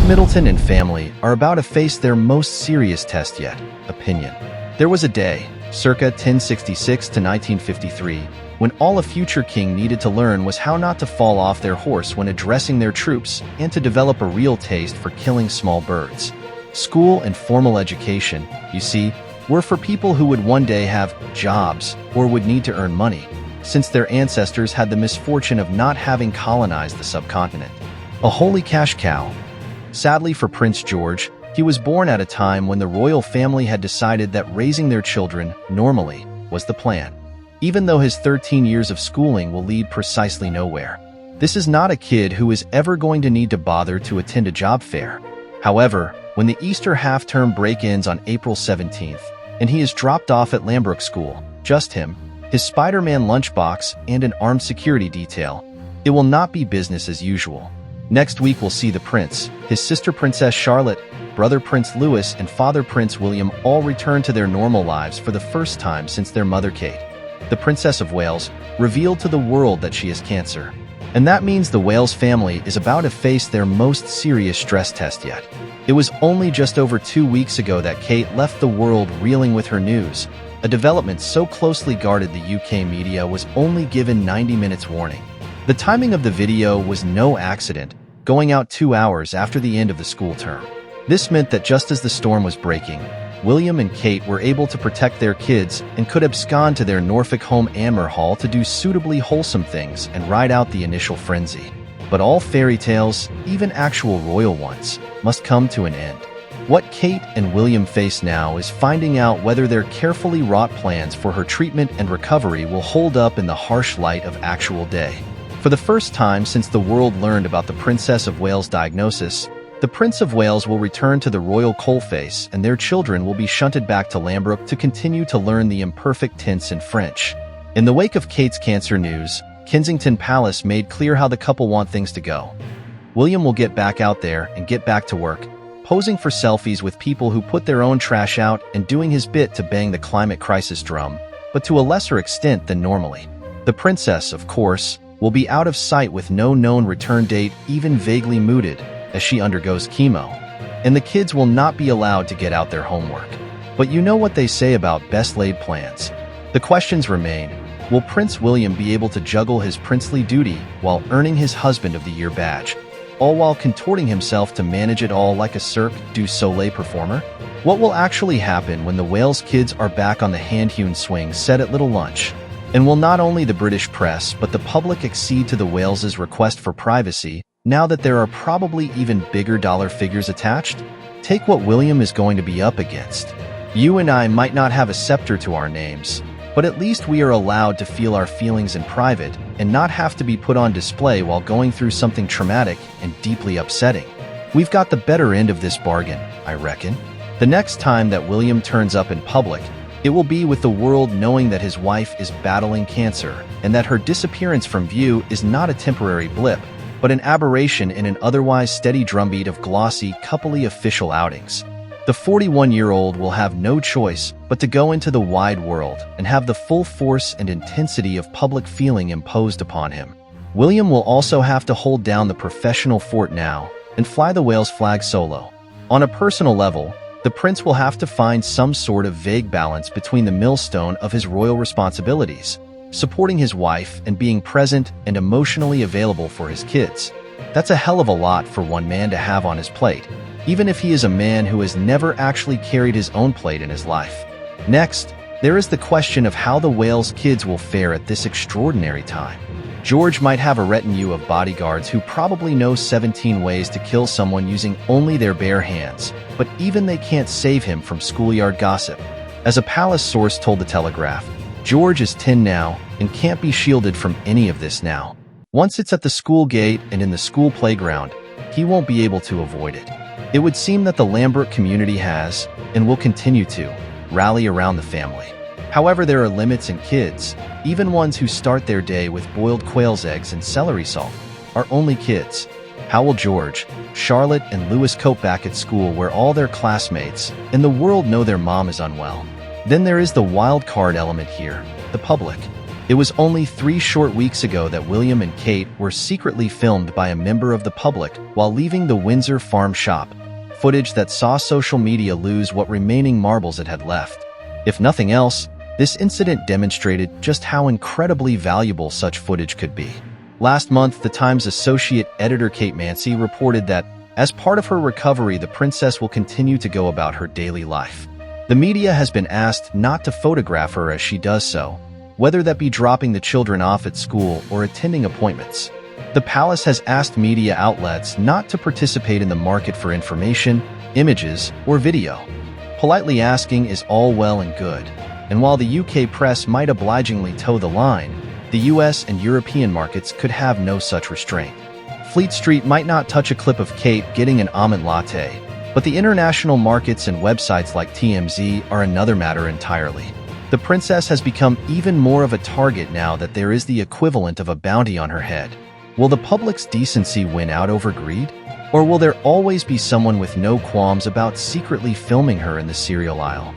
Middleton and family are about to face their most serious test yet, opinion. There was a day, circa 1066 to 1953, when all a future king needed to learn was how not to fall off their horse when addressing their troops and to develop a real taste for killing small birds. School and formal education, you see, were for people who would one day have jobs or would need to earn money, since their ancestors had the misfortune of not having colonized the subcontinent. A holy cash cow. Sadly for Prince George, he was born at a time when the royal family had decided that raising their children, normally, was the plan. Even though his 13 years of schooling will lead precisely nowhere. This is not a kid who is ever going to need to bother to attend a job fair. However, when the Easter half-term break ends on April 17th, and he is dropped off at Lambrook School, just him, his Spider-Man lunchbox, and an armed security detail, it will not be business as usual. Next week we'll see the prince, his sister Princess Charlotte, brother Prince Louis, and father Prince William all return to their normal lives for the first time since their mother Kate, the Princess of Wales, revealed to the world that she has cancer. And that means the Wales family is about to face their most serious stress test yet. It was only just over 2 weeks ago that Kate left the world reeling with her news. A development so closely guarded the UK media was only given 90 minutes warning. The timing of the video was no accident, going out 2 hours after the end of the school term. This meant that just as the storm was breaking, William and Kate were able to protect their kids and could abscond to their Norfolk home Anmer Hall to do suitably wholesome things and ride out the initial frenzy. But all fairy tales, even actual royal ones, must come to an end. What Kate and William face now is finding out whether their carefully wrought plans for her treatment and recovery will hold up in the harsh light of actual day. For the first time since the world learned about the Princess of Wales' diagnosis, the Prince of Wales will return to the royal coalface and their children will be shunted back to Lambrook to continue to learn the imperfect tense in French. In the wake of Kate's cancer news, Kensington Palace made clear how the couple want things to go. William will get back out there and get back to work, posing for selfies with people who put their own trash out and doing his bit to bang the climate crisis drum, but to a lesser extent than normally. The princess, of course, will be out of sight with no known return date, even vaguely mooted, as she undergoes chemo. And the kids will not be allowed to get out their homework. But you know what they say about best-laid plans. The questions remain, will Prince William be able to juggle his princely duty while earning his Husband of the Year badge, all while contorting himself to manage it all like a Cirque du Soleil performer? What will actually happen when the Wales kids are back on the hand-hewn swing set at Little Lunch? And will not only the British press but the public accede to the Wales's request for privacy, now that there are probably even bigger dollar figures attached? Take what William is going to be up against. You and I might not have a scepter to our names, but at least we are allowed to feel our feelings in private and not have to be put on display while going through something traumatic and deeply upsetting. We've got the better end of this bargain, I reckon. The next time that William turns up in public, it will be with the world knowing that his wife is battling cancer and that her disappearance from view is not a temporary blip, but an aberration in an otherwise steady drumbeat of glossy, coupley official outings. The 41-year-old will have no choice but to go into the wide world and have the full force and intensity of public feeling imposed upon him. William will also have to hold down the professional fort now and fly the Wales flag solo. On a personal level, the prince will have to find some sort of vague balance between the millstone of his royal responsibilities, supporting his wife and being present and emotionally available for his kids. That's a hell of a lot for one man to have on his plate, even if he is a man who has never actually carried his own plate in his life. Next, there is the question of how the Wales kids will fare at this extraordinary time. George might have a retinue of bodyguards who probably know 17 ways to kill someone using only their bare hands, but even they can't save him from schoolyard gossip. As a palace source told the Telegraph, George is 10 now and can't be shielded from any of this now. Once it's at the school gate and in the school playground, he won't be able to avoid it. It would seem that the Lambrook community has, and will continue to, rally around the family. However, there are limits, and kids, even ones who start their day with boiled quail's eggs and celery salt, are only kids. How will George, Charlotte, and Louis cope back at school where all their classmates and the world know their mom is unwell? Then there is the wild card element here, the public. It was only 3 short weeks ago that William and Kate were secretly filmed by a member of the public while leaving the Windsor farm shop, footage that saw social media lose what remaining marbles it had left. If nothing else, this incident demonstrated just how incredibly valuable such footage could be. Last month, the Times associate editor Kate Mansi reported that, as part of her recovery, the princess will continue to go about her daily life. The media has been asked not to photograph her as she does so, whether that be dropping the children off at school or attending appointments. The palace has asked media outlets not to participate in the market for information, images, or video. Politely asking is all well and good, and while the UK press might obligingly toe the line, the US and European markets could have no such restraint. Fleet Street might not touch a clip of Kate getting an almond latte, but the international markets and websites like TMZ are another matter entirely. The princess has become even more of a target now that there is the equivalent of a bounty on her head. Will the public's decency win out over greed? Or will there always be someone with no qualms about secretly filming her in the cereal aisle?